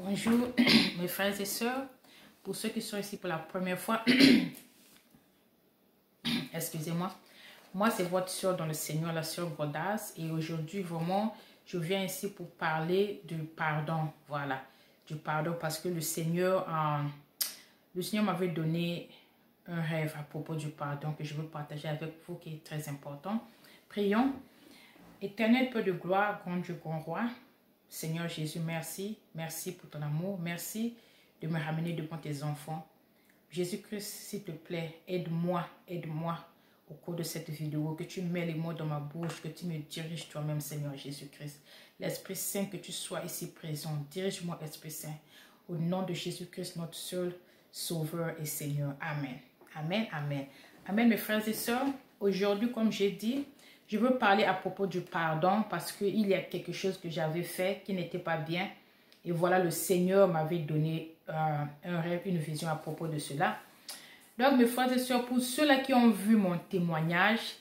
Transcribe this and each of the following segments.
Bonjour mes frères et sœurs, pour ceux qui sont ici pour la première fois, excusez-moi, moi c'est votre sœur dans le Seigneur, la sœur Godas, et aujourd'hui vraiment je viens ici pour parler du pardon, voilà, du pardon parce que le Seigneur m'avait donné un rêve à propos du pardon que je veux partager avec vous qui est très important. Prions. Éternel Père de gloire, grand Dieu, grand roi, Seigneur Jésus, merci. Merci pour ton amour. Merci de me ramener devant tes enfants. Jésus-Christ, s'il te plaît, aide-moi au cours de cette vidéo, que tu mets les mots dans ma bouche, que tu me diriges toi-même, Seigneur Jésus-Christ. L'Esprit Saint, que tu sois ici présent. Dirige-moi, Esprit Saint. Au nom de Jésus-Christ, notre seul Sauveur et Seigneur. Amen. Amen, amen. Amen, mes frères et sœurs. Aujourd'hui, comme j'ai dit, je veux parler à propos du pardon parce qu'il y a quelque chose que j'avais fait qui n'était pas bien. Et voilà, le Seigneur m'avait donné un rêve, une vision à propos de cela. Donc, mes frères et sœurs, pour ceux-là qui ont vu mon témoignage,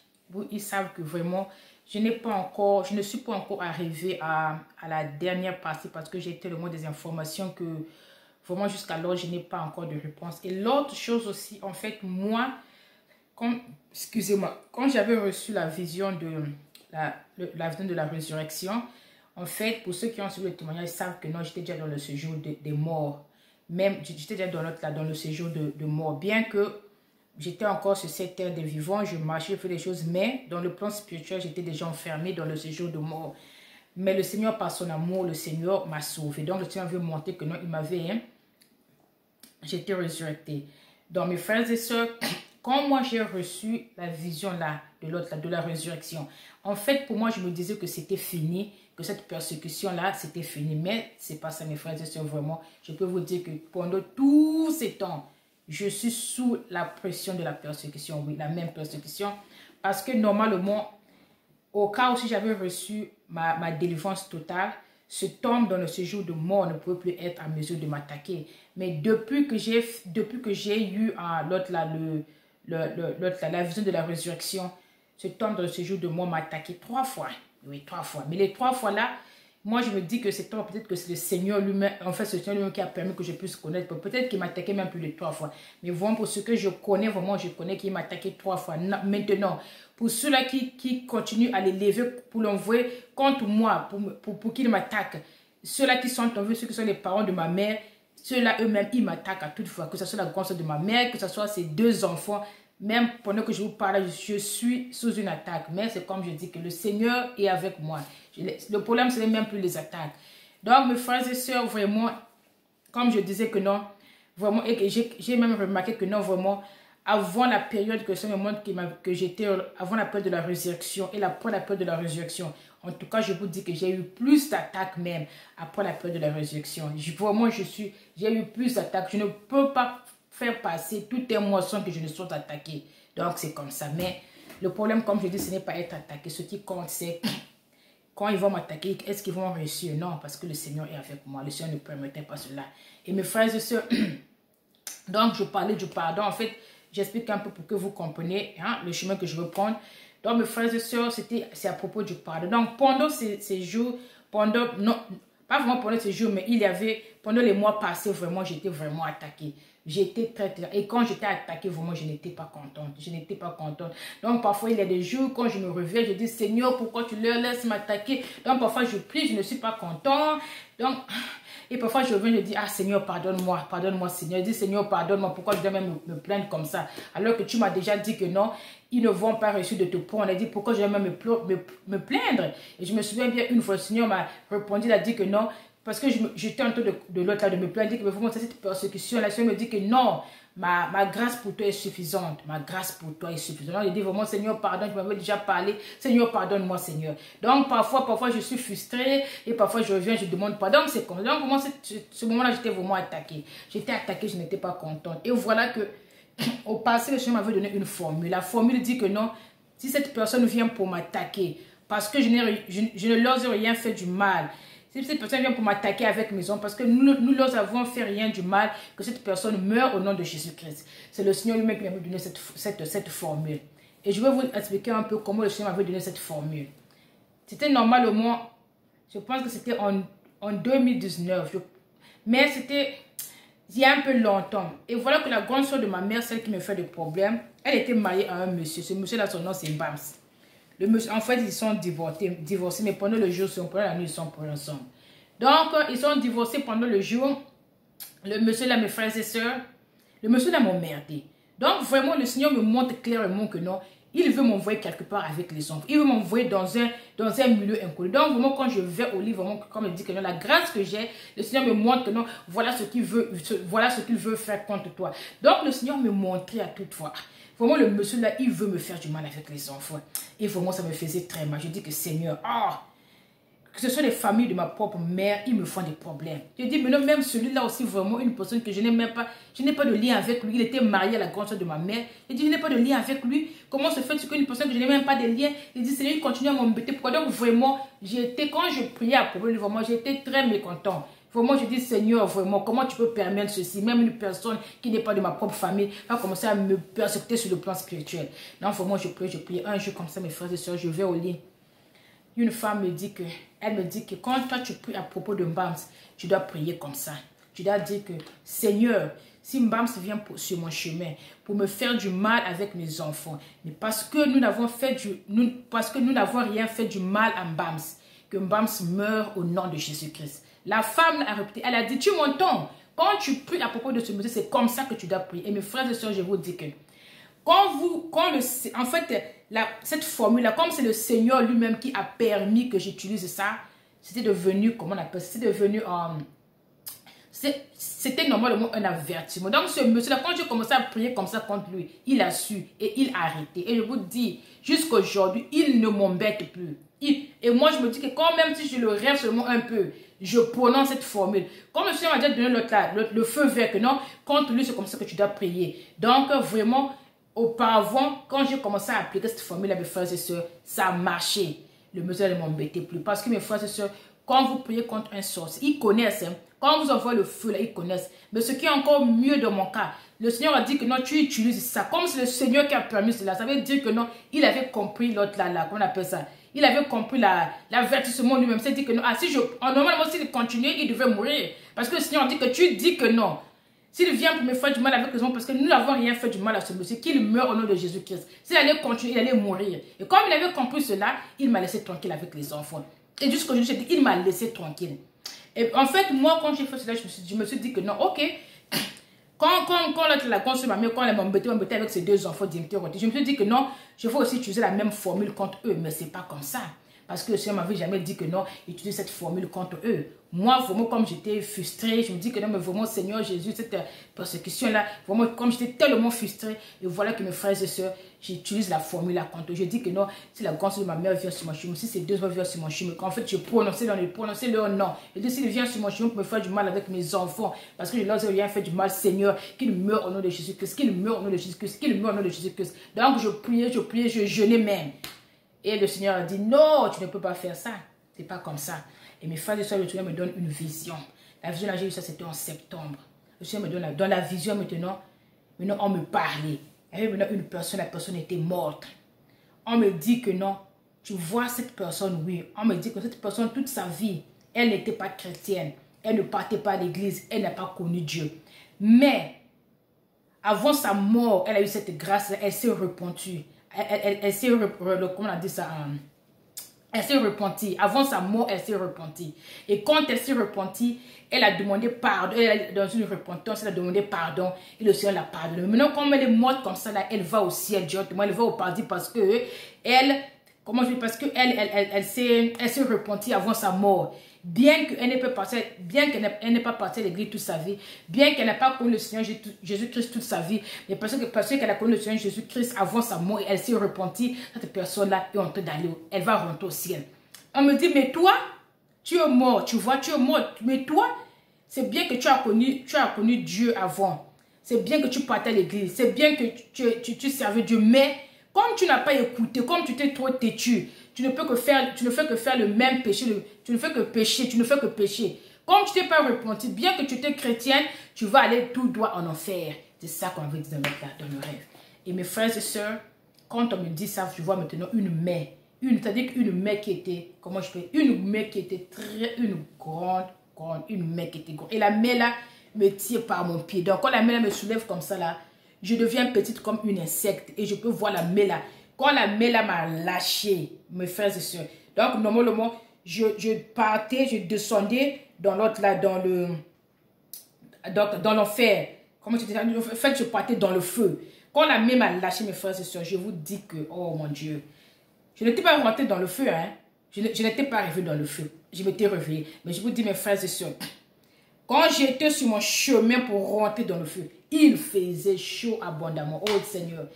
ils savent que vraiment, je ne suis pas encore arrivée à la dernière partie parce que j'ai tellement des informations que vraiment jusqu'alors, je n'ai pas encore de réponse. Et l'autre chose aussi, en fait, moi, excusez-moi, quand j'avais reçu la vision de la vision de la résurrection, en fait, pour ceux qui ont suivi le témoignage, ils savent que non, j'étais déjà dans le séjour des morts. Même, j'étais déjà dans le séjour de mort. Bien que j'étais encore sur cette terre des vivants, je marchais, je faisais des choses, mais dans le plan spirituel, j'étais déjà enfermé dans le séjour de mort. Mais le Seigneur, par son amour, le Seigneur m'a sauvé. Donc, le Seigneur veut montrer que non, il m'avait, j'étais résurrecté. Donc, mes frères et sœurs, quand moi j'ai reçu la vision là, de la résurrection, en fait, pour moi, je me disais que c'était fini, que cette persécution-là, c'était fini. Mais c'est pas ça, mes frères et sœurs, vraiment. Je peux vous dire que pendant tous ces temps, je suis sous la pression de la persécution, oui, la même persécution. Parce que normalement, au cas où si j'avais reçu ma délivrance totale, cet homme dans le séjour de mort ne pouvait plus être à mesure de m'attaquer. Mais depuis que j'ai eu la vision de la résurrection, cet homme dans le séjour de mort m'a attaqué 3 fois. Oui, 3 fois. Mais les 3 fois là, moi je me dis que c'est peut-être que c'est le Seigneur lui-même, en fait c'est le Seigneur lui-même qui a permis que je puisse connaître. Peut-être qu'il m'a attaqué même plus de 3 fois. Mais vraiment pour ce que je connais, vraiment je connais qu'il m'a attaqué 3 fois. Maintenant, pour ceux-là qui continuent à les lever pour l'envoyer contre moi, pour qu'ils m'attaquent, ceux-là qui sont en vie, ceux qui sont les parents de ma mère, ceux-là eux-mêmes, ils m'attaquent à toute fois, que ce soit la grande sœur de ma mère, que ce soit ses 2 enfants. Même pendant que je vous parle, je suis sous une attaque. Mais c'est comme je dis que le Seigneur est avec moi. Le problème, ce n'est même plus les attaques. Donc, mes frères et sœurs, vraiment, comme je disais que non, vraiment, et que j'ai même remarqué que non, vraiment, avant la période que ça me montre que j'étais, avant la période de la résurrection et après la période de la résurrection, en tout cas, je vous dis que j'ai eu plus d'attaques même après la période de la résurrection. Vraiment, j'ai eu plus d'attaques. Je ne peux pas faire passer tout un moisson que je ne sois attaqué. Donc, c'est comme ça. Mais le problème, comme je dis, ce n'est pas être attaqué. Ce qui compte, c'est quand ils vont m'attaquer, est-ce qu'ils vont réussir? Non, parce que le Seigneur est avec moi. Le Seigneur ne permettait pas cela. Et mes frères et sœurs, donc, je parlais du pardon. En fait, j'explique un peu pour que vous compreniez le chemin que je veux prendre. Donc, mes frères et sœurs, c'est à propos du pardon. Donc, pendant ces jours, non, pas vraiment pendant ces jours, mais pendant les mois passés, vraiment, j'étais vraiment attaquée. J'étais très. Et quand j'étais attaquée, vraiment, je n'étais pas contente. Je n'étais pas contente. Donc, parfois, il y a des jours, quand je me réveille, je dis, Seigneur, pourquoi tu leur laisses m'attaquer? Donc, parfois, je prie, je ne suis pas contente. Donc, et parfois, je viens, je dis, ah, Seigneur, pardonne-moi, Seigneur. Je dis, Seigneur, pardonne-moi, pourquoi je dois même me plaindre comme ça? Alors que tu m'as déjà dit que non, ils ne vont pas réussir de te prendre. On a dit, pourquoi je dois même me plaindre? Et je me souviens bien, une fois, le Seigneur m'a répondu, il a dit que non, parce que j'étais en train de l'autre là de me plaindre, que vraiment, cette persécution, la Seigneur me dit que non, ma grâce pour toi est suffisante. Ma grâce pour toi est suffisante. Donc, il dit vraiment, Seigneur, pardonne, tu m'avais déjà parlé. Seigneur, pardonne-moi, Seigneur. Donc, parfois, je suis frustrée et parfois, je reviens, je demande pardon. Donc, c'est comme ça. Donc, moi, ce moment-là, j'étais vraiment attaquée. J'étais attaquée, je n'étais pas contente. Et voilà que, au passé, le Seigneur m'avait donné une formule. La formule dit que non, si cette personne vient pour m'attaquer, parce que je ne leur ai rien fait du mal, si cette personne vient pour m'attaquer avec maison, parce que nous leur avons fait rien du mal, que cette personne meure au nom de Jésus-Christ. C'est le Seigneur lui-même qui m'avait donné cette formule. Et je vais vous expliquer un peu comment le Seigneur m'avait donné cette formule. C'était normalement, je pense que c'était en 2019. Mais c'était il y a un peu longtemps. Et voilà que la grande soeur de ma mère, celle qui me fait des problèmes, elle était mariée à un monsieur. Ce monsieur-là, son nom, c'est Bams. Le monsieur, en fait, ils sont divorcés, mais pendant le jour, pendant la nuit, ils sont pour ensemble. Donc, ils sont divorcés pendant le jour. Le monsieur là, mes frères et sœurs, le monsieur là m'a emmerdé. Donc, vraiment, le Seigneur me montre clairement que non, il veut m'envoyer quelque part avec les enfants. Il veut m'envoyer dans un milieu inconnu. Donc, vraiment, quand je vais au livre, vraiment, comme il dit que non, la grâce que j'ai, le Seigneur me montre que non, voilà ce qu'il veut faire contre toi. Donc, le Seigneur me montrait à toute fois. Vraiment, le monsieur là, il veut me faire du mal avec les enfants. Et vraiment, ça me faisait très mal. Je dis que Seigneur, que ce soit les familles de ma propre mère, ils me font des problèmes. Je dis, mais non, même celui-là aussi, vraiment, une personne que je n'ai même pas, je n'ai pas de lien avec lui. Il était marié à la grande soeur de ma mère. Je dis, je n'ai pas de lien avec lui. Comment se fait-il qu'une personne que je n'ai même pas de lien, il dit, Seigneur, il continue à m'embêter. Pourquoi? Donc, vraiment, quand je priais à propos de lui, vraiment, j'étais très mécontent. Vraiment, je dis, Seigneur, vraiment, comment tu peux permettre ceci? Même une personne qui n'est pas de ma propre famille va commencer à me persécuter sur le plan spirituel. Non, vraiment, je prie. Un jour comme ça, mes frères et sœurs, je vais au lit. Une femme me dit que quand toi tu pries à propos de Mbams, tu dois prier comme ça. Tu dois dire que Seigneur, si Mbams vient sur mon chemin pour me faire du mal avec mes enfants, mais parce que nous n'avons rien fait du mal à Mbams, que Mbams meure au nom de Jésus-Christ. La femme a répété, elle a dit, tu m'entends? Quand tu pries à propos de ce monsieur, c'est comme ça que tu dois prier. Et mes frères et sœurs, je vous dis que cette formule-là, comme c'est le Seigneur lui-même qui a permis que j'utilise ça, c'était devenu, comment on appelle ça, c'était devenu, c'était normalement un avertissement. Donc ce monsieur-là, quand j'ai commencé à prier comme ça contre lui, il a su et il a arrêté. Et je vous dis, jusqu'à aujourd'hui, il ne m'embête plus. Et moi, je me dis que quand même si je le rêve seulement un peu, je prononce cette formule. Comme le Seigneur m'a déjà donné le feu vert, que non, contre lui, c'est comme ça que tu dois prier. Donc vraiment, auparavant, quand j'ai commencé à appliquer cette formule à mes frères et sœurs, ça a marché. Le monsieur ne m'embêtait plus. Parce que mes frères et sœurs, quand vous priez contre un sorcier, ils connaissent. Hein. Quand vous envoie le feu, là, ils connaissent. Mais ce qui est encore mieux dans mon cas, le Seigneur a dit que non, tu utilises ça. Comme c'est le Seigneur qui a permis cela, ça veut dire que non, il avait compris l'autre là, comment on appelle ça? Il avait compris l'avertissement lui-même. C'est-à-dire que non, normalement, s'il continuait, il devait mourir. Parce que le Seigneur dit que tu dis que non. S'il vient pour me faire du mal avec les hommes, parce que nous n'avons rien fait du mal à ce monsieur, qu'il meure au nom de Jésus-Christ. S'il allait continuer, il allait mourir. Et comme il avait compris cela, il m'a laissé tranquille avec les enfants. Et jusqu'aujourd'hui, il m'a laissé tranquille. Et en fait, moi, quand j'ai fait cela, je me suis dit que non, ok. Quand la grande soeur, ma mère, quand elle m'embêtait avec ses deux enfants directeurs, je me suis dit que non, je vais aussi utiliser la même formule contre eux. Mais ce n'est pas comme ça. Parce que le Seigneur m'avait jamais dit que non, utilise cette formule contre eux. Moi, vraiment, comme j'étais frustrée, je me dis que non, mais vraiment, Seigneur Jésus, cette persécution-là, vraiment, comme j'étais tellement frustrée, et voilà que mes frères et sœurs, j'utilise la formule-là contre eux. Je dis que non, si la grande soeur de ma mère vient sur mon chemin, si ces deux enfants viennent sur mon chemin, qu'en fait, je prononçais leur nom. Et dis, s'il vient sur mon chemin pour me faire du mal avec mes enfants, parce que je leur ai rien fait du mal, Seigneur, qu'il meure au nom de Jésus-Christ, qu'il meure au nom de Jésus-Christ, qu'il meure au nom de Jésus-Christ. Donc, je priais, je jeûnais même. Et le Seigneur a dit, non, tu ne peux pas faire ça. C'est pas comme ça. Et mes frères et sœurs, le Seigneur me donne une vision. La vision, là, j'ai eu ça, c'était en septembre. Le Seigneur me donne, dans la vision, maintenant, on me parlait. Il y avait maintenant une personne, la personne était morte. On me dit que non, tu vois cette personne, oui. On me dit que cette personne, toute sa vie, elle n'était pas chrétienne. Elle ne partait pas à l'église. Elle n'a pas connu Dieu. Mais, avant sa mort, elle a eu cette grâce, elle s'est repentie. Elle s'est, comment on a dit ça, elle s'est repentie. Avant sa mort, elle s'est repentie. Et quand elle s'est repentie, elle a demandé pardon. Dans une repentance, elle a demandé pardon. Et le Seigneur l'a pardonné. Maintenant, comme elle est morte comme ça, là, elle va au ciel directement. Elle va au paradis parce que elle s'est repentie avant sa mort. Bien qu'elle n'ait pas passé à l'église toute sa vie, bien qu'elle n'ait pas connu le Seigneur Jésus-Christ toute sa vie, mais parce qu'elle a connu le Seigneur Jésus-Christ avant sa mort et elle s'est repentie, cette personne-là est en train d'aller, elle va rentrer au ciel. On me dit, mais toi, tu es mort, tu vois, tu es mort, mais toi, c'est bien que tu as connu Dieu avant, c'est bien que tu partais à l'église, c'est bien que tu servais Dieu, mais comme tu n'as pas écouté, comme tu t'es trop têtu, tu ne fais que faire le même péché, tu ne fais que pécher. Comme tu t'es pas repenti, bien que tu étais chrétienne, tu vas aller tout droit en enfer. C'est ça qu'on veut dire dans le rêve. Et mes frères et sœurs, quand on me dit ça, je vois maintenant une main. C'est-à-dire une main qui était, une grande grande, une main qui était grande. Et la main là me tire par mon pied. Donc quand la main là me soulève comme ça là, je deviens petite comme une insecte et je peux voir la main là. Quand la main là m'a lâché, mes frères et sœurs, donc normalement, je partais, je descendais dans l'autre là, dans l'enfer. Comment tu dis? En fait, je partais dans le feu. Quand la main m'a lâché, mes frères et sœurs, je vous dis que, oh mon Dieu, je n'étais pas rentrée dans le feu, hein. Je n'étais pas arrivée dans le feu. Je m'étais réveillée. Mais je vous dis, mes frères et sœurs, quand j'étais sur mon chemin pour rentrer dans le feu, il faisait chaud abondamment. Oh Seigneur,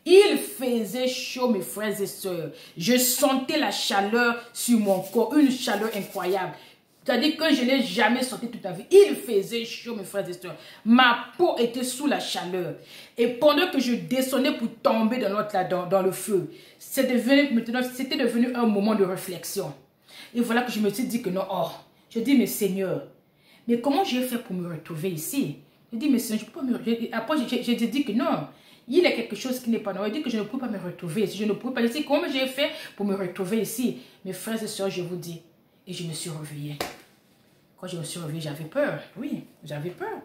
il faisait chaud, mes frères et sœurs. Je sentais la chaleur sur mon corps, une chaleur incroyable. C'est-à-dire que je n'ai jamais senti toute la vie. Il faisait chaud, mes frères et sœurs. Ma peau était sous la chaleur. Et pendant que je descendais pour tomber dans le feu, c'était devenu un moment de réflexion. Et voilà que je me suis dit que non, oh, je dis, mais Seigneur, mais comment j'ai fait pour me retrouver ici? Je dis, mais Seigneur, je peux pas me... Après, j'ai dit que non, il y a quelque chose qui n'est pas normal. Je dis que je ne peux pas me retrouver ici. Je ne peux pas ici. Comment j'ai fait pour me retrouver ici? Mes frères et sœurs, je vous dis, et je me suis réveillée. Quand je me suis réveillée, j'avais peur. Oui, j'avais peur.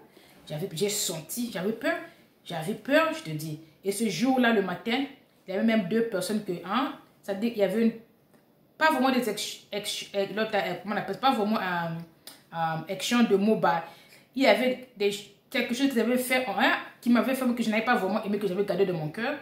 J'ai senti, j'avais peur. J'avais peur, je te dis. Et ce jour-là, le matin, il y avait même deux personnes que... Hein, ça dit qu'il y avait une... Pas vraiment des... comment on appelle ça? Pas vraiment un échange de mots. Bah, il y avait quelque chose qu'ils avaient fait, qui m'avait fait que je n'avais pas vraiment aimé, que j'avais gardé de mon cœur.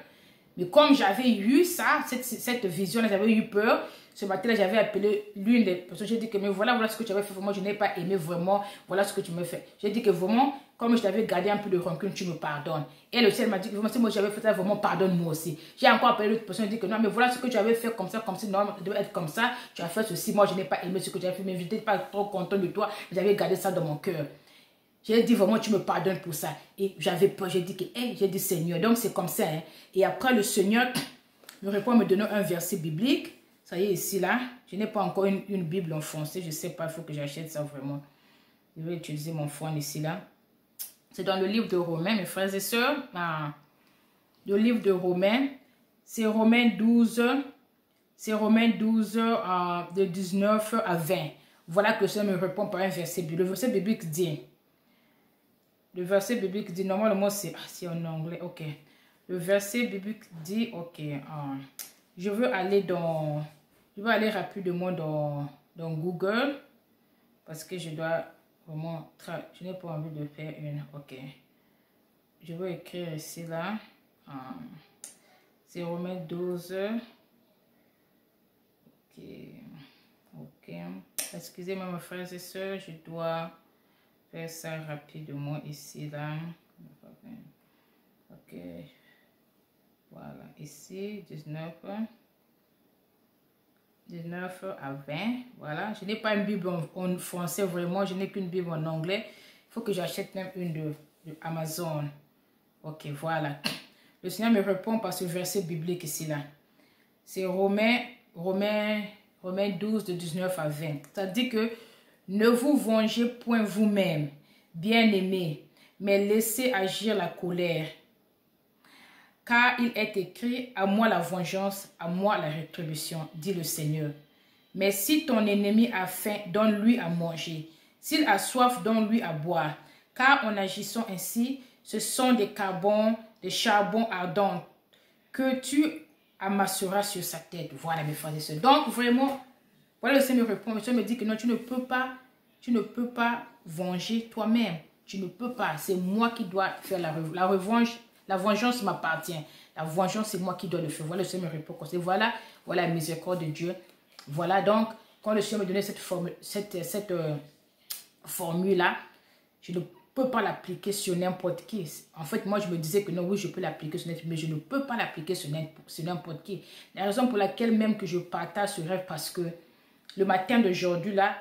Mais comme j'avais eu ça, cette vision-là, j'avais eu peur. Ce matin-là, j'avais appelé l'une des personnes. J'ai dit que mais voilà ce que tu avais fait. Vraiment, je n'ai pas aimé vraiment. Voilà ce que tu me fais. J'ai dit que vraiment, comme je t'avais gardé un peu de rancune, tu me pardonnes. Et le ciel m'a dit que vraiment, si moi j'avais fait ça, vraiment, pardonne-moi aussi. J'ai encore appelé l'autre personne. J'ai dit que non, mais voilà ce que tu avais fait comme ça, non, ça devait être comme ça. Tu as fait ceci. Moi, je n'ai pas aimé ce que tu as fait. Mais je n'étais pas trop content de toi. J'avais gardé ça dans mon cœur. J'ai dit vraiment, tu me pardonnes pour ça. Et j'avais peur. J'ai dit que, j'ai dit Seigneur. Donc, c'est comme ça. Hein. Et après, le Seigneur me répond en me donnant un verset biblique. Ça y est, ici, là. Je n'ai pas encore une Bible en français. Je ne sais pas, il faut que j'achète ça vraiment. Je vais utiliser mon phone ici, là. C'est dans le livre de Romains, mes frères et sœurs. Le livre de Romains, c'est Romains 12. C'est Romains 12, de 19 à 20. Voilà que le Seigneur me répond par un verset biblique. Le verset biblique dit... Le verset biblique dit, normalement c'est en anglais, ok. Le verset biblique dit, ok, je veux aller rapidement dans Google, parce que je dois vraiment, je n'ai pas envie de faire ok. Je vais écrire ici, là, c'est Romains 12, ok, excusez-moi mes frères et sœurs, je dois... faire ça rapidement ici, là. Ok. Voilà. Ici, 19 à 20. Voilà. Je n'ai pas une Bible en français, vraiment. Je n'ai qu'une Bible en anglais. Il faut que j'achète même une de Amazon. Ok, voilà. Le Seigneur me répond par ce verset biblique ici, là. C'est Romains 12, de 19 à 20. Ça dit que ne vous vengez point vous-même, bien-aimés, mais laissez agir la colère. Car il est écrit, à moi la vengeance, à moi la rétribution, dit le Seigneur. Mais si ton ennemi a faim, donne-lui à manger. S'il a soif, donne-lui à boire. Car en agissant ainsi, ce sont des charbons ardents que tu amasseras sur sa tête. Voilà mes frères et sœurs. Donc vraiment, voilà, le Seigneur me répond. Le Seigneur me dit que non, tu ne peux pas venger toi-même. Tu ne peux pas. C'est moi qui dois faire la revanche. La vengeance m'appartient. La vengeance, c'est moi qui dois le faire. Voilà, le Seigneur me répond. Voilà la miséricorde de Dieu. Voilà donc, quand le Seigneur me donnait cette formule-là, je ne peux pas l'appliquer sur n'importe qui. En fait, moi, je me disais que non, oui, je peux l'appliquer sur n'importe qui, mais je ne peux pas l'appliquer sur n'importe qui. La raison pour laquelle même que je partage ce rêve, parce que le matin d'aujourd'hui, là,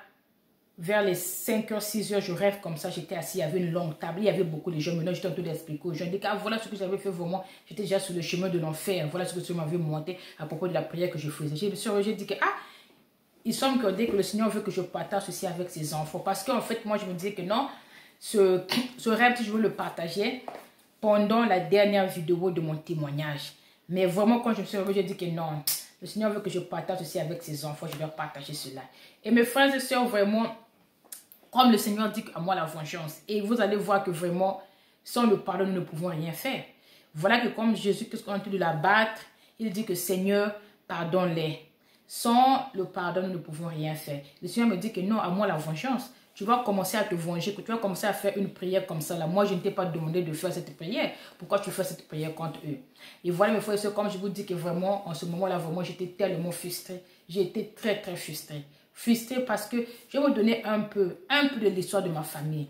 vers les 5h, 6h, je rêve comme ça, j'étais assis, il y avait une longue table, il y avait beaucoup de gens, maintenant j'étais en train d'expliquer aux gens, voilà ce que j'avais fait vraiment, j'étais déjà sur le chemin de l'enfer, voilà ce que Dieu m'avait monté à propos de la prière que je faisais. J'ai dit que, il semble que dès que le Seigneur veut que je partage ceci avec ses enfants, parce qu'en fait, moi je me disais que non, ce rêve, je veux le partager pendant la dernière vidéo de mon témoignage. Mais vraiment, quand je me suis réveillée, j'ai dit que non, le Seigneur veut que je partage ceci avec ses enfants, je dois partager cela. Et mes frères et sœurs, vraiment, Comme le Seigneur dit à moi la vengeance. Et vous allez voir que vraiment, sans le pardon, nous ne pouvons rien faire. Voilà que comme Jésus, qu'est-ce qu'on a de la battre, il dit que Seigneur, pardonne-les. Sans le pardon, nous ne pouvons rien faire. Le Seigneur me dit que non, à moi la vengeance. Tu vas commencer à te venger, que tu vas commencer à faire une prière comme ça. Là. Moi, je ne t'ai pas demandé de faire cette prière. Pourquoi tu fais cette prière contre eux? Et voilà, mes frères et sœurs, comme je vous dis que vraiment, en ce moment-là, vraiment, j'étais tellement frustrée. J'ai été très, très frustrée. Frustrée parce que je vais vous donner un peu de l'histoire de ma famille.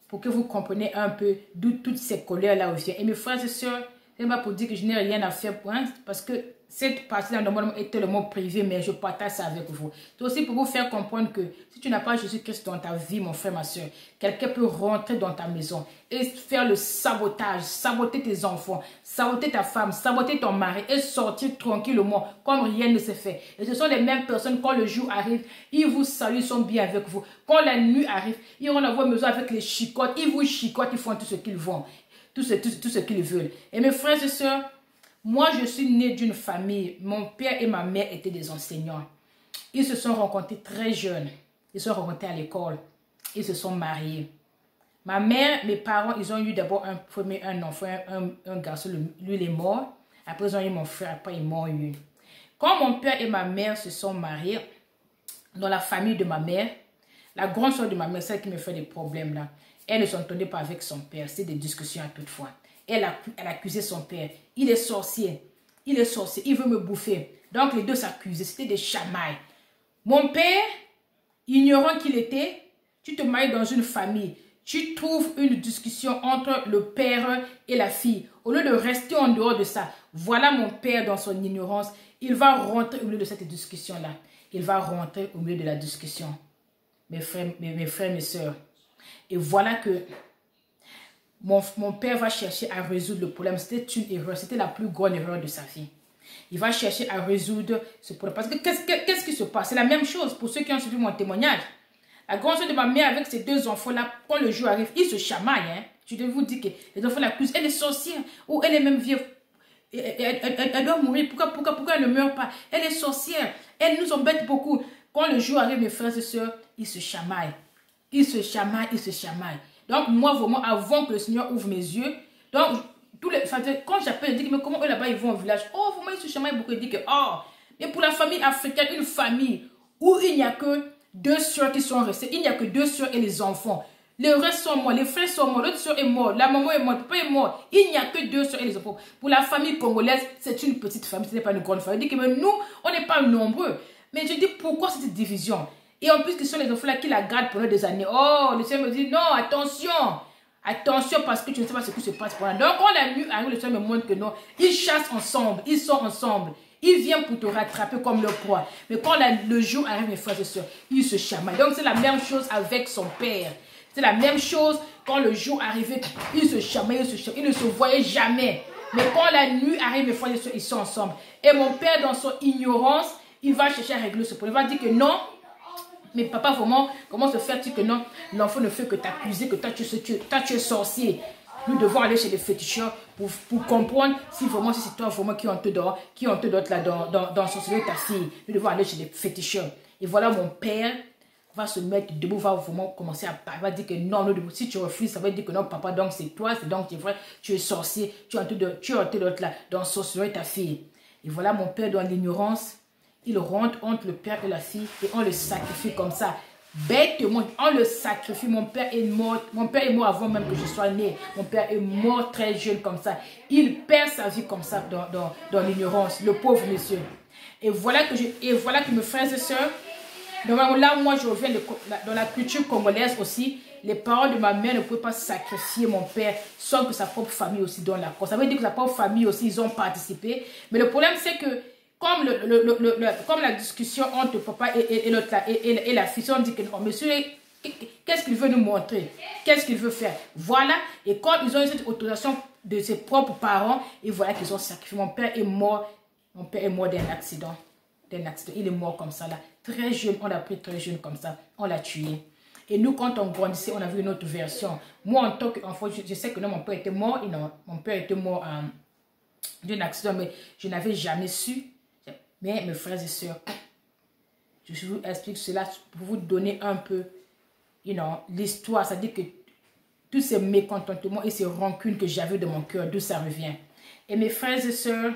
Pour que vous compreniez un peu d'où toutes ces colères-là viennent. Et mes frères et sœurs, c'est pas pour dire que je n'ai rien à faire pour hein, parce que cette partie-là, normalement, est tellement privée, mais je partage ça avec vous. C'est aussi pour vous faire comprendre que si tu n'as pas Jésus-Christ dans ta vie, mon frère, ma soeur, quelqu'un peut rentrer dans ta maison et faire le sabotage, saboter tes enfants, saboter ta femme, saboter ton mari et sortir tranquillement comme rien ne s'est fait. Et ce sont les mêmes personnes, quand le jour arrive, ils vous saluent, ils sont bien avec vous. Quand la nuit arrive, ils vont dans votre maison avec les chicottes, ils vous chicotent, ils font tout ce qu'ils vont, tout ce qu'ils veulent. Et mes frères et sœurs, moi, je suis née d'une famille. Mon père et ma mère étaient des enseignants. Ils se sont rencontrés très jeunes. Ils se sont rencontrés à l'école. Ils se sont mariés. Ma mère, mes parents, ils ont eu d'abord un enfant, un garçon. Lui, il est mort. Après, ils ont eu mon frère. Après, ils m'ont eu. Quand mon père et ma mère se sont mariés, dans la famille de ma mère, la grande soeur de ma mère, celle qui me fait des problèmes là, elle ne s'entendait pas avec son père. C'est des discussions à toute fois. Elle accusait son père. Il est sorcier. Il est sorcier. Il veut me bouffer. Donc les deux s'accusaient. C'était des chamailles. Mon père, ignorant qu'il était, tu te maries dans une famille. Tu trouves une discussion entre le père et la fille. Au lieu de rester en dehors de ça, voilà mon père dans son ignorance. Il va rentrer au milieu de cette discussion-là. Il va rentrer au milieu de la discussion. Mes frères, mes soeurs. Et voilà que mon père va chercher à résoudre le problème. C'était une erreur. C'était la plus grande erreur de sa vie. Il va chercher à résoudre ce problème. Parce que qu'est-ce qui se passe? C'est la même chose pour ceux qui ont suivi mon témoignage. La grande soeur de ma mère avec ses deux enfants-là, quand le jour arrive, ils se chamaillent. Hein. Je vais vous dire que les enfants l'accusent. Elle est sorcière. Ou elle est même vieille. Elle doit mourir. Pourquoi elle ne meurt pas? Elle est sorcière. Elle nous embête beaucoup. Quand le jour arrive, mes frères et sœurs, ils se chamaillent. Ils se chamaillent, ils se chamaillent. Donc, moi, vraiment, avant que le Seigneur ouvre mes yeux, donc, quand j'appelle, je dis, mais comment eux là-bas, ils vont au village? Oh, vraiment, ils se chamaillent beaucoup. Ils disent que, oh, mais pour la famille africaine, une famille où il n'y a que deux soeurs qui sont restées, il n'y a que deux soeurs et les enfants. Les restes sont morts, les frères sont morts, l'autre soeur est morte, la maman est morte, le papa est mort. Il n'y a que deux soeurs et les enfants. Pour la famille congolaise, c'est une petite famille, ce n'est pas une grande famille. Il dit que, mais nous, on n'est pas nombreux. Mais je dis, pourquoi cette division? Et en plus, ce sont les enfants là qui la gardent pendant des années. Oh, le Seigneur me dit, non, attention. Attention parce que tu ne sais pas ce qui se passe pendant. Donc, quand la nuit arrive, le Seigneur me montre que non. Ils chassent ensemble, ils sont ensemble. Ils viennent pour te rattraper comme leur proie. Mais quand le jour arrive, mes frères et sœurs, ils se chamaillent. Donc, c'est la même chose avec son père. C'est la même chose quand le jour arrivait, ils se chamaillent, ils ne se voyaient jamais. Mais quand la nuit arrive, mes frères et sœurs, ils sont ensemble. Et mon père, dans son ignorance, il va chercher à régler ce problème. Il va dire que non. Mais papa, vraiment, comment se fait-il que non, l'enfant ne fait que t'accuser, que toi tu es sorcier. Nous devons aller chez les féticheurs pour comprendre si vraiment c'est toi vraiment qui ont te d'autres là dans sorcellerie ta fille. Nous devons aller chez les féticheurs. Et voilà, mon père va se mettre debout, va vraiment commencer à parler, va dire que non, si tu refuses, ça veut dire que non, papa, donc c'est toi, c'est donc tu es vrai, tu es sorcier, tu as d'autres là dans sorcellerie ta fille. Et voilà, mon père dans l'ignorance. Il rentre entre le père et la fille et on le sacrifie comme ça. Bêtement, on le sacrifie. Mon père est mort. Mon père est mort avant même que je sois né. Mon père est mort très jeune comme ça. Il perd sa vie comme ça dans l'ignorance. Le pauvre monsieur. Et voilà que mes frères et sœurs, là, moi, je reviens dans la culture congolaise aussi. Les parents de ma mère ne pouvaient pas sacrifier mon père sans que sa propre famille aussi donne la cause. Ça veut dire que sa propre famille aussi, ils ont participé. Mais le problème, c'est que comme la discussion entre papa et la fille, on dit que oh, monsieur, qu'est-ce qu'il veut nous montrer? Qu'est-ce qu'il veut faire? Voilà. Et quand ils ont eu cette autorisation de ses propres parents, et voilà qu'ils ont sacrifié. Mon père est mort. Mon père est mort d'un accident. Il est mort comme ça là. Très jeune, on l'a pris très jeune comme ça. On l'a tué. Et nous, quand on grandissait, on a vu une autre version. Moi, en tant qu'enfant, je sais que non, mon père était mort. Et non, mon père était mort d'un accident, mais je n'avais jamais su. Mais mes frères et sœurs, je vous explique cela pour vous donner un peu l'histoire, ça dit que tous ces mécontentements et ces rancunes que j'avais de mon cœur, d'où ça revient. Et mes frères et sœurs,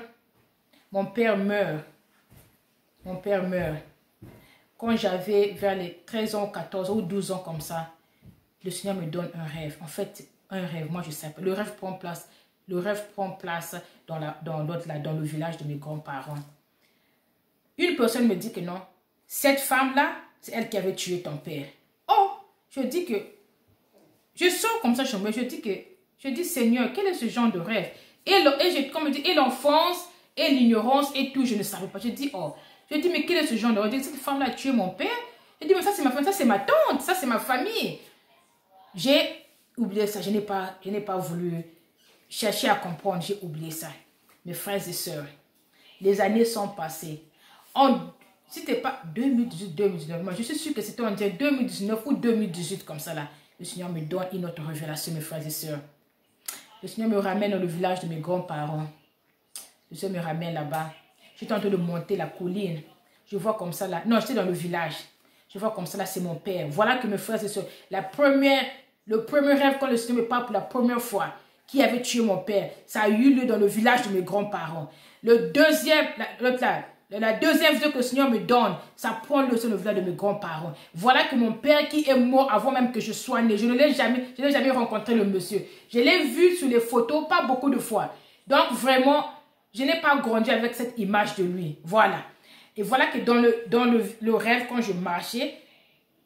mon père meurt. Mon père meurt. Quand j'avais vers les 13 ans, 14 ans ou 12 ans comme ça, le Seigneur me donne un rêve. En fait, un rêve, moi je sais pas. Le rêve prend place. Le rêve prend place dans le village de mes grands-parents. Une personne me dit que non, cette femme-là, c'est elle qui avait tué ton père. Oh, je dis que, je sors comme ça, je dis Seigneur, quel est ce genre de rêve? Comme je dis, et l'enfance, et l'ignorance, et tout, je ne savais pas. Je dis, oh, je dis, mais quel est ce genre de rêve? Je dis, cette femme-là a tué mon père. Je dis, mais ça c'est ma famille, ça c'est ma tante, ça c'est ma famille. J'ai oublié ça, je n'ai pas voulu chercher à comprendre, j'ai oublié ça. Mes frères et sœurs, les années sont passées. C'était pas 2018, 2019, moi je suis sûre que c'était en 2019 ou 2018 comme ça là. Le Seigneur me donne une autre révélation, mes frères et sœurs. Le Seigneur me ramène dans le village de mes grands-parents. Le Seigneur me ramène là-bas. J'étais en train de monter la colline. Je vois comme ça là. Non, j'étais dans le village. Je vois comme ça là, c'est mon père. Voilà que mes frères et sœurs, le premier rêve quand le Seigneur me parle pour la première fois, qui avait tué mon père, ça a eu lieu dans le village de mes grands-parents. La deuxième vidéo que le Seigneur me donne, ça prend le village de mes grands-parents. Voilà que mon père qui est mort avant même que je sois né, je n'ai jamais rencontré le monsieur. Je l'ai vu sur les photos, pas beaucoup de fois. Donc vraiment, je n'ai pas grandi avec cette image de lui. Voilà. Et voilà que dans le rêve, quand je marchais,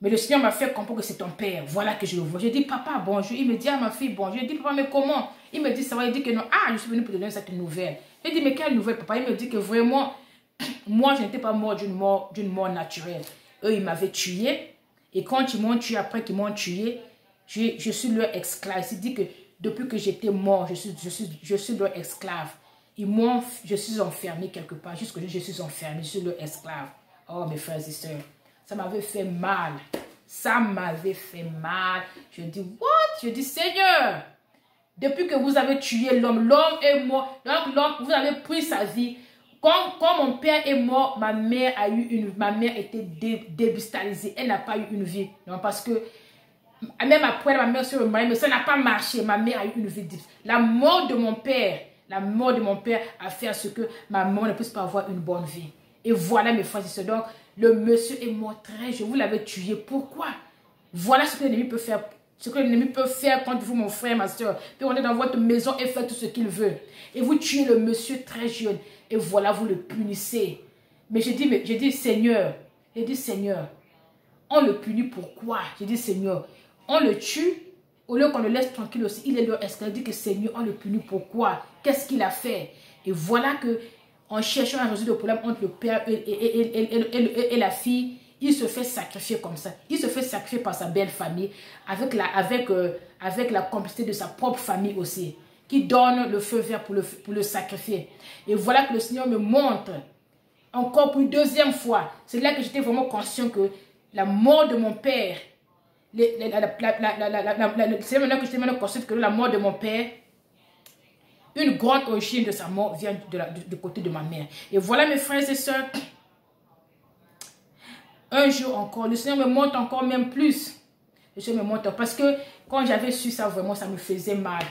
mais le Seigneur m'a fait comprendre que c'est ton père. Voilà que je le vois. Je dis, papa, bonjour. Il me dit, ah, ma fille, bonjour. Je dis, papa, mais comment? Il me dit, ça va. Il dit que non. Ah, je suis venu pour te donner cette nouvelle. Je dis, mais quelle nouvelle, papa? Il me dit que vraiment, moi, je n'étais pas mort d'une mort naturelle. Eux, ils m'avaient tué. Et quand ils m'ont tué, après qu'ils m'ont tué, je suis leur esclave. Il dit que depuis que j'étais mort, je suis leur esclave. Je suis enfermé quelque part. Jusqu'à je suis enfermé, je suis leur esclave. Oh, mes frères et sœurs. Ça m'avait fait mal. Ça m'avait fait mal. Je dis, what? Je dis, Seigneur, depuis que vous avez tué l'homme, l'homme est mort. Donc, l'homme, vous avez pris sa vie. Quand mon père est mort, ma mère était dévitalisée. Elle n'a pas eu une vie. Non, parce que, même après, ma mère se remariée, mais ça n'a pas marché. Ma mère a eu une vie difficile. La mort de mon père a fait à ce que ma maman ne puisse pas avoir une bonne vie. Et voilà, mes frères et sœurs. Donc, le monsieur est mort très jeune. Vous l'avez tué. Pourquoi? Voilà ce que l'ennemi peut faire. Ce que l'ennemi peut faire contre vous, mon frère, ma soeur. Puis on est dans votre maison et fait tout ce qu'il veut. Et vous tuez le monsieur très jeune. Et voilà, vous le punissez. Mais j'ai dit, Seigneur. J'ai dit, Seigneur. On le punit pourquoi? J'ai dit, Seigneur. On le tue. Au lieu qu'on le laisse tranquille aussi. Il est leur esclave. Il dit que Seigneur, on le punit pourquoi? Qu'est-ce qu'il a fait? Et voilà que, en cherchant à résoudre le problème entre le père et la fille, il se fait sacrifier comme ça. Il se fait sacrifier par sa belle famille, avec la complicité de sa propre famille aussi, qui donne le feu vert pour le sacrifier. Et voilà que le Seigneur me montre, encore pour une deuxième fois, c'est là que j'étais vraiment conscient que la mort de mon père, c'est maintenant que j'étais conscient que la mort de mon père, une grande origine de sa mort vient du côté de ma mère. Et voilà, mes frères et sœurs, un jour encore, le Seigneur me montre encore même plus. Le Seigneur me montre, parce que quand j'avais su ça, vraiment, ça me faisait mal.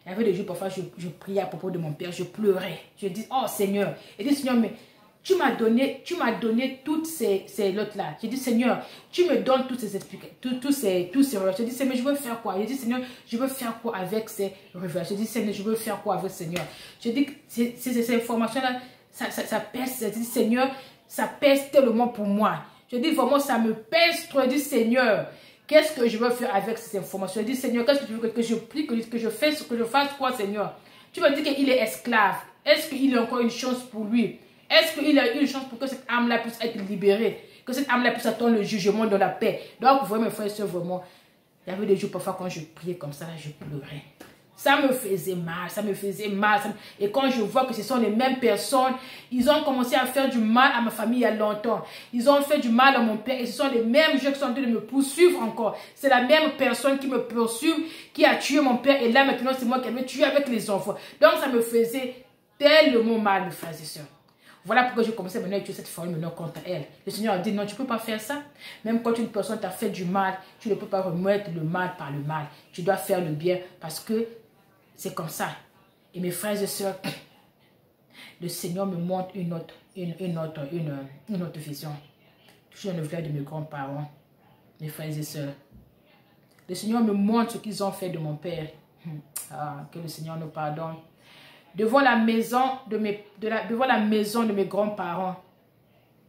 Il y avait des jours, parfois, je priais à propos de mon père, je pleurais. Je dis, oh Seigneur. Et je dis, Seigneur, mais tu m'as donné toutes ces lots-là. J'ai dit, Seigneur, tu me donnes toutes ces explications, tous ces révélations. Je dis, Seigneur, je veux faire quoi? J'ai dit, Seigneur, je veux faire quoi avec ces révélations? J'ai dit, Seigneur, je veux faire quoi avec Seigneur? Je dis, ces informations-là, ça pèse. J'ai dit, Seigneur, ça pèse tellement pour moi. Je dis, vraiment, ça me pèse trop. Je dis, Seigneur, qu'est-ce que je veux faire avec ces informations? Je dis, Seigneur, qu'est-ce que tu veux que je prie, que je fasse quoi, Seigneur? Tu me dis qu'il est esclave. Est-ce qu'il y a encore une chance pour lui? Est-ce qu'il a une chance pour que cette âme-là puisse être libérée? Que cette âme-là puisse attendre le jugement de la paix? Donc, vraiment, mes frères et sœurs, vraiment, il y avait des jours parfois quand je priais comme ça, là, je pleurais. Ça me faisait mal, ça me faisait mal. Et quand je vois que ce sont les mêmes personnes, ils ont commencé à faire du mal à ma famille il y a longtemps. Ils ont fait du mal à mon père et ce sont les mêmes gens qui sont en train de me poursuivre encore. C'est la même personne qui me poursuit, qui a tué mon père et là maintenant c'est moi qui vais tuer avec les enfants. Donc ça me faisait tellement mal, mes frères et sœurs. Voilà pourquoi j'ai commencé maintenant à utiliser cette formule maintenant contre elle. Le Seigneur a dit non, tu ne peux pas faire ça. Même quand une personne t'a fait du mal, tu ne peux pas remettre le mal par le mal. Tu dois faire le bien parce que c'est comme ça. Et mes frères et sœurs, le Seigneur me montre une autre vision. Je suis dans le village de mes grands-parents, mes frères et sœurs. Le Seigneur me montre ce qu'ils ont fait de mon père. Ah, que le Seigneur nous pardonne. Devant la maison de mes grands-parents,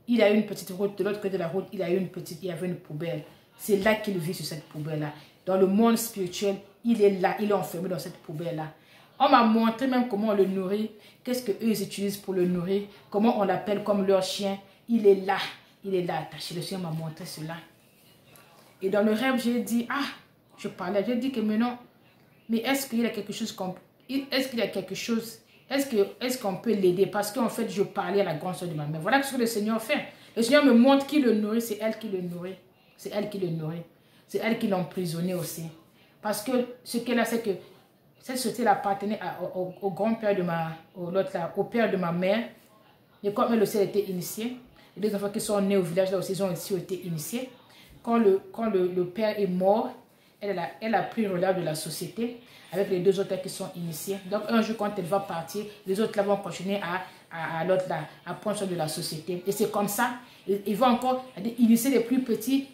il y a une petite route. De l'autre côté de la route, il y avait une poubelle. C'est là qu'il vit, sur cette poubelle-là. Dans le monde spirituel, il est là, il est enfermé dans cette poubelle-là. On m'a montré même comment on le nourrit, qu'est-ce qu'eux ils utilisent pour le nourrir, comment on l'appelle comme leur chien. Il est là attaché. Le Seigneur m'a montré cela. Et dans le rêve, j'ai dit, j'ai dit que maintenant, mais est-ce qu'il y a quelque chose est-ce qu'on peut l'aider? Parce qu'en fait, je parlais à la grande soeur de ma mère. Voilà ce que le Seigneur fait. Le Seigneur me montre qui le nourrit, c'est elle qui le nourrit. C'est elle qui le nourrit. C'est elle qui l'a emprisonné aussi. Parce que ce qu'elle a, c'est que cette société appartenait au grand-père au père de ma mère. Et comme elle aussi a été initiée, les enfants qui sont nés au village là aussi, ils ont aussi été initiés. Quand le père est mort, elle a pris le relève de la société avec les deux autres qui sont initiés. Donc un jour quand elle va partir, les autres là vont continuer à prendre soin de la société. Et c'est comme ça, ils vont encore initier les plus petits.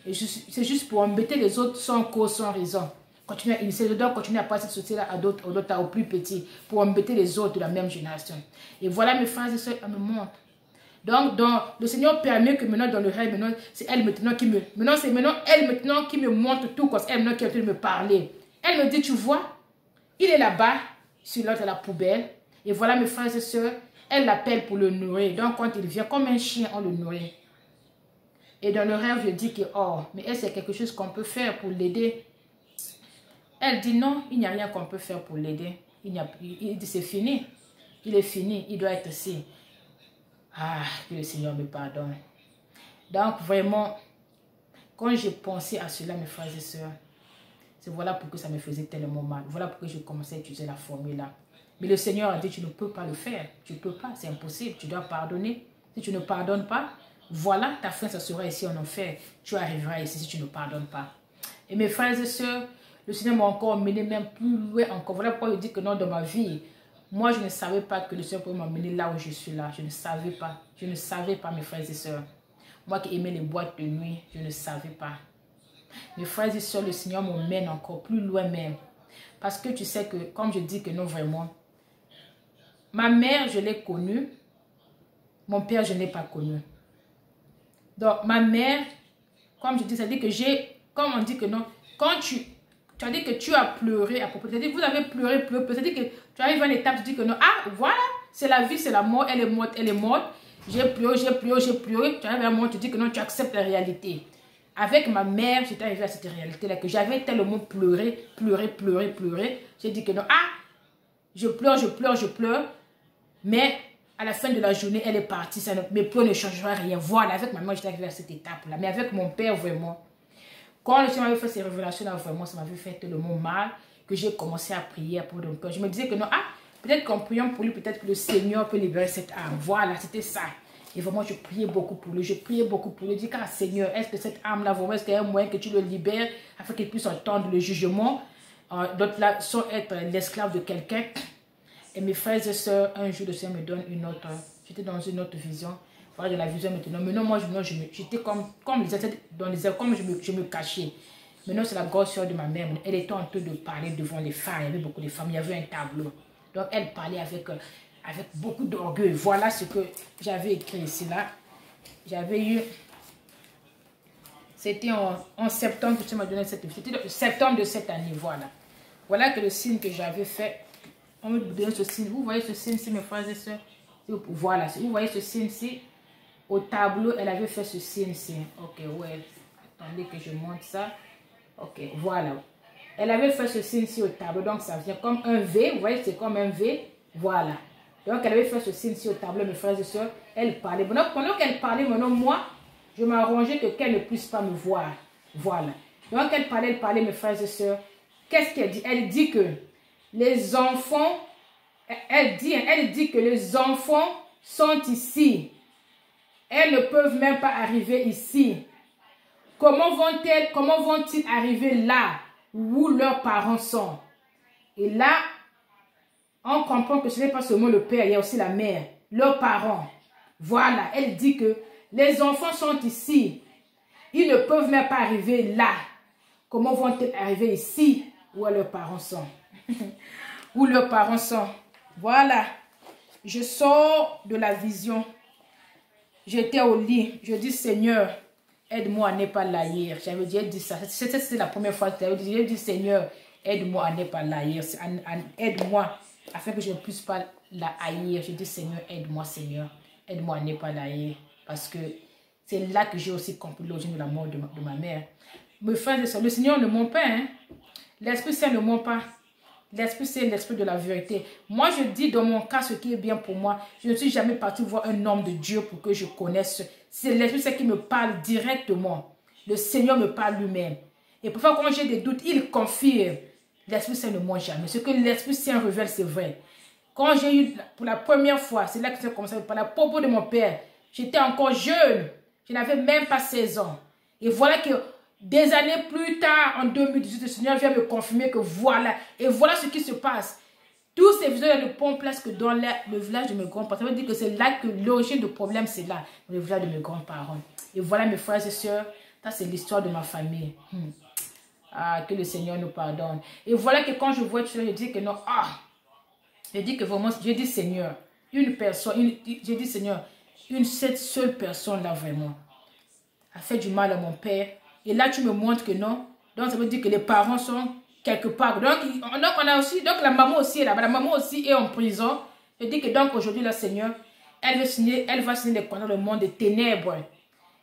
C'est juste pour embêter les autres sans cause, sans raison. Continuer à initier, donc continuer à passer cette société-là aux plus petits pour embêter les autres de la même génération. Et voilà mes frères et sœurs, elle me montre. Donc, le Seigneur permet que maintenant, dans le rêve, maintenant, c'est elle maintenant qui me montre tout, c'est elle maintenant qui est en train de me parler. Elle me dit, tu vois, il est là-bas, sur l'autre, la poubelle. Et voilà mes frères et sœurs, elle l'appelle pour le nourrir. Donc, quand il vient, comme un chien, on le nourrit. Et dans le rêve, je dis que, mais est-ce qu'il y a quelque chose qu'on peut faire pour l'aider? Elle dit, non, il n'y a rien qu'on peut faire pour l'aider. Il dit, c'est fini. Il est fini, il doit être ici. Que le Seigneur me pardonne. Donc, vraiment, quand j'ai pensé à cela, mes frères et sœurs, c'est voilà pourquoi ça me faisait tellement mal. Voilà pourquoi j'ai commencé à utiliser la formule-là. Mais le Seigneur a dit, tu ne peux pas le faire. Tu ne peux pas, c'est impossible. Tu dois pardonner. Si tu ne pardonnes pas, voilà, ta fin, ça sera ici en enfer. Tu arriveras ici si tu ne pardonnes pas. Et mes frères et sœurs, le Seigneur m'a encore emmené même plus loin encore. Voilà pourquoi je dis que non, dans ma vie, moi, je ne savais pas que le Seigneur pouvait m'emmener là où je suis là. Je ne savais pas. Je ne savais pas, mes frères et sœurs. Moi qui aimais les boîtes de nuit, je ne savais pas. Mes frères et sœurs, le Seigneur m'emmène encore plus loin même. Parce que tu sais que, comme je dis que non, vraiment, ma mère, je l'ai connue. Mon père, je ne l'ai pas connu. Donc, ma mère, comme je dis, ça dit que comme on dit que non, quand tu as dit que tu as pleuré à propos, c'est-à-dire que vous avez pleuré, c'est-à-dire que tu arrives à une étape, tu dis que non, voilà, c'est la vie, c'est la mort, elle est morte, j'ai pleuré, tu arrives à un moment, tu dis que non, tu acceptes la réalité. Avec ma mère, j'étais arrivée à cette réalité-là, que j'avais tellement pleuré, j'ai dit que non, je pleure, mais à la fin de la journée, elle est partie, mes pleurs ne changera rien. Voilà, avec ma mère, j'étais arrivée à cette étape-là, mais avec mon père, vraiment, quand le Seigneur m'avait fait ces révélations-là, vraiment, ça m'avait fait tellement mal que j'ai commencé à prier pour mon père. Je me disais que non, peut-être qu'en priant pour lui, peut-être que le Seigneur peut libérer cette âme. Voilà, c'était ça. Et vraiment, je priais beaucoup pour lui. Je dis, Seigneur, est-ce que cette âme-là, vraiment, est-ce qu'il y a un moyen que tu le libères afin qu'il puisse entendre le jugement, d'autres là, sans être l'esclave de quelqu'un. Et mes frères et sœurs, un jour, le Seigneur me donne une autre. J'étais dans une autre vision. Voilà, de la vision maintenant. Maintenant, moi, j'étais comme je me cachais. Maintenant, c'est la grosse soeur de ma mère. Elle était en train de parler devant les femmes. Il y avait beaucoup de femmes. Il y avait un tableau. Donc, elle parlait avec beaucoup d'orgueil. Voilà ce que j'avais écrit ici, là. J'avais eu... C'était en septembre que tu m'as donné cette... C'était septembre de cette année, voilà. Voilà que le signe que j'avais fait. On me donne ce signe. Vous voyez ce signe-ci, mes frères et sœurs? Voilà. Vous voyez ce signe-ci? Au tableau, elle avait fait ce signe-ci. Ok, ouais. Attendez que je montre ça. Ok, voilà. Elle avait fait ce signe-ci au tableau. Donc, ça vient comme un V. Vous voyez, c'est comme un V. Voilà. Donc, elle avait fait ce signe-ci au tableau, mes frères et sœurs. Elle parlait. Pendant qu'elle parlait, maintenant, moi, je m'arrangeais qu'elle ne puisse pas me voir. Voilà. Donc, elle parlait, mes frères et sœurs. Qu'est-ce qu'elle dit? Elle dit que les enfants... Elle dit que les enfants sont ici. Elles ne peuvent même pas arriver ici. Comment vont-ils arriver là où leurs parents sont? Et là, on comprend que ce n'est pas seulement le père, il y a aussi la mère, leurs parents. Voilà, elle dit que les enfants sont ici. Ils ne peuvent même pas arriver là. Comment vont-ils arriver ici où leurs parents sont? Où leurs parents sont. Voilà. Je sors de la vision. J'étais au lit. Je dis, Seigneur, aide-moi à ne pas l'haïr. J'avais déjà dit ça. C'était la première fois que j'avais dit, Seigneur, aide-moi à ne pas l'haïr. Aide-moi afin que je ne puisse pas la haïr. Je dis, Seigneur, aide-moi, Seigneur. Aide-moi à ne pas l'haïr. Parce que c'est là que j'ai aussi compris l'origine de la mort de ma mère. Mes frères et sœurs, le Seigneur ne ment pas. Hein? L'Esprit Saint ne ment pas. L'Esprit, c'est l'Esprit de la vérité. Moi, je dis dans mon cas ce qui est bien pour moi. Je ne suis jamais parti voir un homme de Dieu pour que je connaisse. C'est l'Esprit Saint qui me parle directement. Le Seigneur me parle lui-même. Et parfois, quand j'ai des doutes, il confirme. L'Esprit Saint ne ment jamais. Ce que l'Esprit Saint révèle, c'est vrai. Quand j'ai eu, pour la première fois, c'est là que j'ai commencé à parler à propos de mon père. J'étais encore jeune. Je n'avais même pas 16 ans. Et voilà que des années plus tard, en 2018, le Seigneur vient me confirmer que voilà. Et voilà ce qui se passe. Tous ces visages ne pompent presque dans le village de mes grands-parents. Ça veut dire que c'est là que l'origine du problème, c'est là, dans le village de mes grands-parents. Et voilà, mes frères et sœurs, ça c'est l'histoire de ma famille. Ah, que le Seigneur nous pardonne. Et voilà que quand je vois tout ça, je dis que non, je dis que vraiment, je dis Seigneur, une personne, je dis Seigneur, cette seule personne-là vraiment a fait du mal à mon père. Et là, tu me montres que non. Donc, ça veut dire que les parents sont quelque part. Donc on a aussi, donc la maman aussi est là. La maman aussi est en prison. Je dis que donc aujourd'hui, la Seigneur, elle va signer des contrats dans le monde des ténèbres.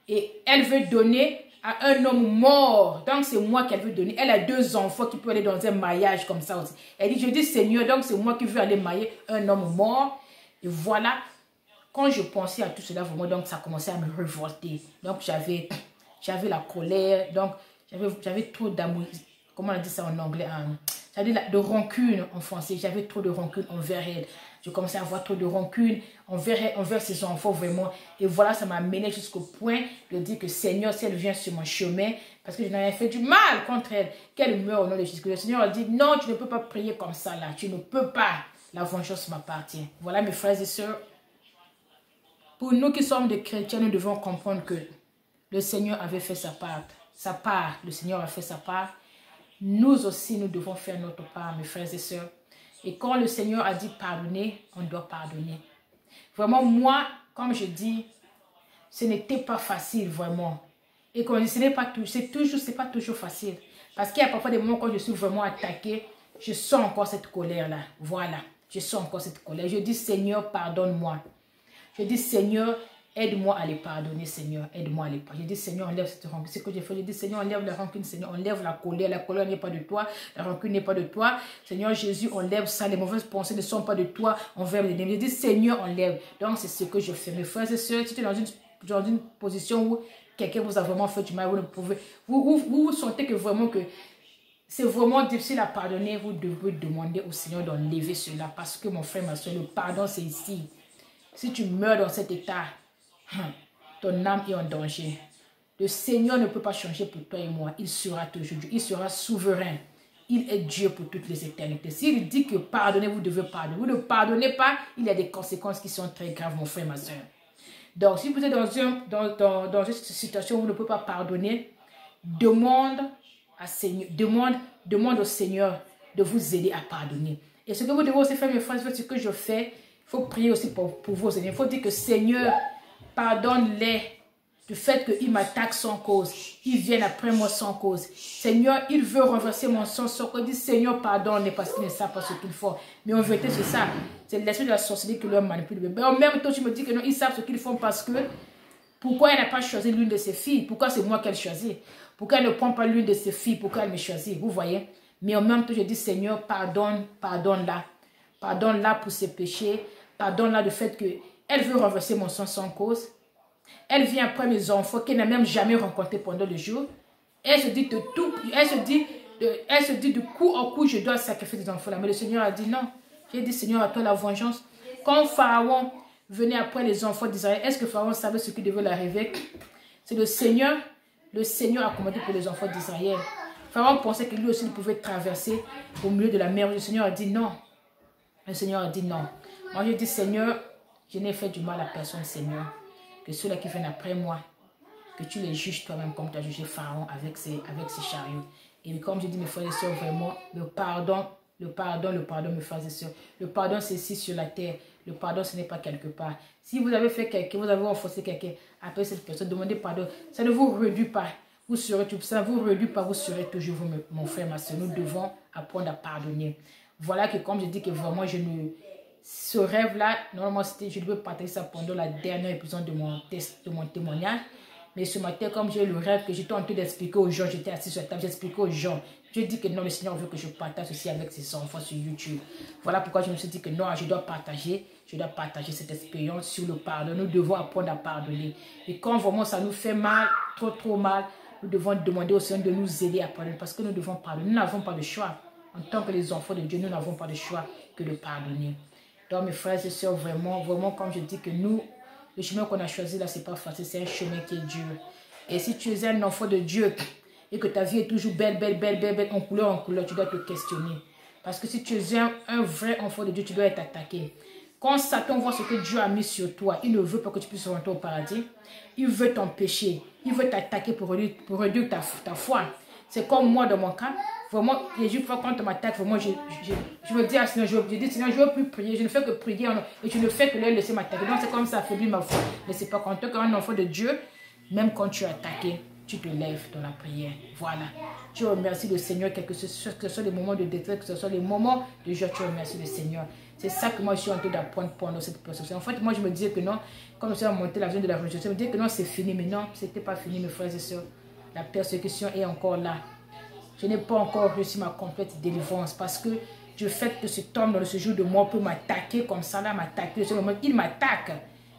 Et elle veut donner à un homme mort. Donc, c'est moi qu'elle veut donner. Elle a 2 enfants qui peuvent aller dans un mariage comme ça aussi. Elle dit, je dis Seigneur, donc c'est moi qui veux aller marier un homme mort. Et voilà. Quand je pensais à tout cela, vraiment, donc ça commençait à me révolter. Donc, j'avais la colère. Donc, j'avais trop d'amour. Comment on dit ça en anglais? J'avais de rancune en français. J'avais trop de rancune envers elle. Je commençais à avoir trop de rancune envers ses enfants, vraiment. Et voilà, ça m'a mené jusqu'au point de dire que Seigneur, si elle vient sur mon chemin, parce que je n'avais fait du mal contre elle, qu'elle meure au nom de Jésus. Le Seigneur a dit, non, tu ne peux pas prier comme ça là. Tu ne peux pas. La vengeance m'appartient. Voilà, mes frères et sœurs. Pour nous qui sommes des chrétiens, nous devons comprendre que le Seigneur avait fait sa part. Le Seigneur a fait sa part. Nous aussi, nous devons faire notre part, mes frères et sœurs. Et quand le Seigneur a dit pardonner, on doit pardonner. Vraiment, moi, comme je dis, ce n'était pas facile, vraiment. Et quand ce n'est pas toujours facile. Parce qu'il y a parfois des moments quand je suis vraiment attaquée, je sens encore cette colère-là. Voilà, je sens encore cette colère. Je dis, Seigneur, pardonne-moi. Je dis, Seigneur, aide-moi à les pardonner, Seigneur. Aide-moi à les pardonner. Je dis, Seigneur, enlève cette rancune. C'est ce que j'ai fait. Je dis, Seigneur, enlève la rancune, Seigneur. Enlève la colère. La colère n'est pas de toi. La rancune n'est pas de toi. Seigneur Jésus, enlève ça. Les mauvaises pensées ne sont pas de toi envers les ennemis. Je dis, Seigneur, enlève. Donc, c'est ce que je fais. Mes frères et sœurs, si tu es dans une position où quelqu'un vous a vraiment fait du mal, vous ne pouvez... Vous sentez que vraiment que c'est vraiment difficile à pardonner, vous devez demander au Seigneur d'enlever cela. Parce que, mon frère, ma soeur, le pardon, c'est ici. Si tu meurs dans cet état, ton âme est en danger. Le Seigneur ne peut pas changer pour toi et moi. Il sera toujours Dieu. Il sera souverain. Il est Dieu pour toutes les éternités. S'il dit que pardonnez, vous devez pardonner. Vous ne pardonnez pas, il y a des conséquences qui sont très graves, mon frère, ma soeur. Donc, si vous êtes dans une situation où vous ne pouvez pas pardonner, demande au Seigneur de vous aider à pardonner. Et ce que vous devez aussi faire, mes frères, c'est ce que je fais. Il faut prier aussi pour vos ennemis. Il faut dire que Seigneur, pardonne-les du fait qu'ils m'attaquent sans cause. Ils viennent après moi sans cause. Seigneur, il veut renverser mon sang sans cause. Dit Seigneur, pardonne-les parce qu'ils ne savent pas ce qu'ils font. Mais en vérité, c'est ça. C'est l'esprit de la sorcellerie qui leur manipule. Mais en même temps, tu me dis que non, ils savent ce qu'ils font parce que pourquoi elle n'a pas choisi l'une de ses filles? Pourquoi c'est moi qu'elle choisit? Pourquoi elle ne prend pas l'une de ses filles? Pourquoi elle me choisit? Vous voyez? Mais en même temps, je dis Seigneur, pardonne-la. Pardonne-la pour ses péchés. Pardonne-la du fait qu'elle veut renverser mon sang sans cause. Elle vient après mes enfants qu'elle n'a même jamais rencontrés pendant le jour. Elle se dit de coup en coup, je dois sacrifier des enfants là. Mais le Seigneur a dit non. J'ai dit Seigneur, à toi la vengeance. Quand Pharaon venait après les enfants d'Israël, est-ce que Pharaon savait ce qui devait l'arriver? C'est le Seigneur a commandé pour les enfants d'Israël. Pharaon pensait que lui aussi il pouvait traverser au milieu de la mer. Le Seigneur a dit non. Le Seigneur a dit non. Moi je dis Seigneur, je n'ai fait du mal à personne Seigneur. Que ceux-là qui viennent après moi, que tu les juges toi-même comme tu as jugé Pharaon avec ses chariots. Et comme je dis mes frères et sœurs, vraiment, le pardon, mes frères et sœurs. Le pardon c'est ici sur la terre. Le pardon ce n'est pas quelque part. Si vous avez fait quelqu'un, vous avez offensé quelqu'un, après cette personne, demandez pardon. Ça ne vous réduit pas. Vous serez tout ça, vous réduit pas, vous serez toujours vous, mon frère, ma soeur. Nous devons apprendre à pardonner. Voilà que comme je dis que vraiment ce rêve-là, normalement je devais partager ça pendant la dernière épisode de mon témoignage. Mais ce matin, comme j'ai le rêve que j'étais en train d'expliquer aux gens, j'étais assis sur la table, j'expliquais aux gens. Je dis que non, le Seigneur veut que je partage ceci avec ses enfants sur YouTube. Voilà pourquoi je me suis dit que non, je dois partager cette expérience sur le pardon. Nous devons apprendre à pardonner. Et quand vraiment ça nous fait mal, trop mal, nous devons demander au Seigneur de nous aider à pardonner parce que nous devons pardonner. Nous n'avons pas de choix. En tant que les enfants de Dieu, nous n'avons pas de choix que de pardonner. Donc mes frères et sœurs, vraiment, comme je dis que nous, le chemin qu'on a choisi là, c'est pas facile, c'est un chemin qui est dur. Et si tu es un enfant de Dieu et que ta vie est toujours belle, en couleur, tu dois te questionner. Parce que si tu es un vrai enfant de Dieu, tu dois être attaqué. Quand Satan voit ce que Dieu a mis sur toi, il ne veut pas que tu puisses rentrer au paradis. Il veut t'empêcher. Il veut t'attaquer pour réduire ta foi. C'est comme moi dans mon cas. Vraiment, quand on m'attaque, vraiment, je me dis à Seigneur, je dis Seigneur, je ne veux plus prier. Je ne fais que prier et je ne fais que leur laisser m'attaquer. Donc c'est comme ça affaiblit ma foi. Mais c'est pas quand tu es un enfant de Dieu, même quand tu es attaqué, tu te lèves dans la prière. Voilà. Tu remercies le Seigneur, que ce soit les moments de détresse, que ce soit les moments de joie, tu remercies le Seigneur. C'est ça que moi je suis en train d'apprendre pendant cette persécution. En fait, moi je me disais que non, comme je suis monté la vision de la religion, je me disais que non, c'est fini. Mais non, ce n'était pas fini, mes frères et sœurs. La persécution est encore là. Je n'ai pas encore réussi ma complète délivrance parce que du fait que cet homme dans ce jour de mort peut m'attaquer comme ça, là, m'attaquer, il m'attaque.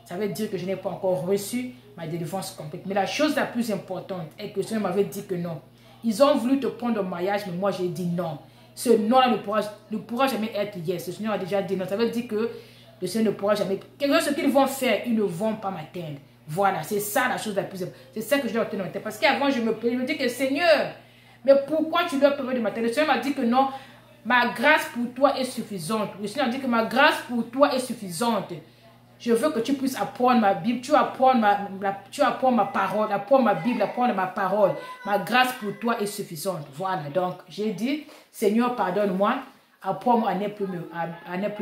Ça veut dire que je n'ai pas encore reçu ma délivrance complète. Mais la chose la plus importante est que le Seigneur m'avait dit que non. Ils ont voulu te prendre au mariage, mais moi j'ai dit non. Ce non-là ne pourra jamais être yes. Le Seigneur a déjà dit non. Ça veut dire que le Seigneur ne pourra jamais... Ce qu'ils vont faire, ils ne vont pas m'atteindre. Voilà, c'est ça la chose la plus importante. C'est ça que je dois obtenir. Parce qu'avant, je me dis que Seigneur, mais pourquoi tu leur permets de m'atteindre? Le Seigneur m'a dit que non, ma grâce pour toi est suffisante. Le Seigneur a dit que ma grâce pour toi est suffisante. Je veux que tu puisses apprendre ma Bible, tu apprends ma parole, apprends ma Bible, apprends ma parole. Ma grâce pour toi est suffisante. Voilà, donc j'ai dit, Seigneur, pardonne-moi, apprends-moi à ne plus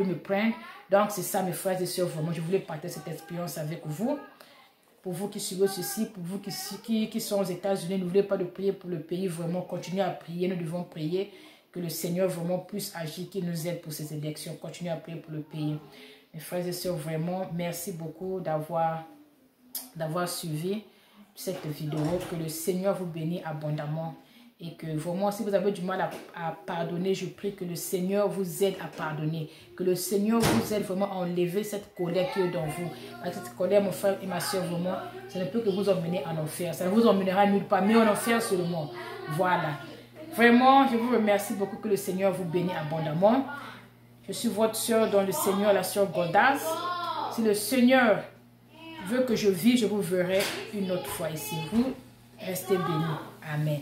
me prendre. Donc c'est ça mes frères et sœurs, vraiment, je voulais partager cette expérience avec vous. Pour vous qui suivez ceci, pour vous qui sont aux États-Unis, n'oubliez pas de prier pour le pays, vraiment, continuez à prier, nous devons prier, que le Seigneur vraiment puisse agir, qu'il nous aide pour ces élections, continuez à prier pour le pays. Mes frères et sœurs, vraiment, merci beaucoup d'avoir suivi cette vidéo. Que le Seigneur vous bénisse abondamment. Et que vraiment, si vous avez du mal à pardonner, je prie que le Seigneur vous aide à pardonner. Que le Seigneur vous aide vraiment à enlever cette colère qui est dans vous. Avec cette colère, mon frère et ma soeur, vraiment, ça ne peut que vous emmener en enfer. Ça ne vous emmènera nulle part, mais en enfer seulement. Voilà. Vraiment, je vous remercie beaucoup. Que le Seigneur vous bénisse abondamment. Je suis votre soeur dans le Seigneur, la soeur Godas. Si le Seigneur veut que je vive, je vous verrai une autre fois ici. Vous restez bénis. Amen.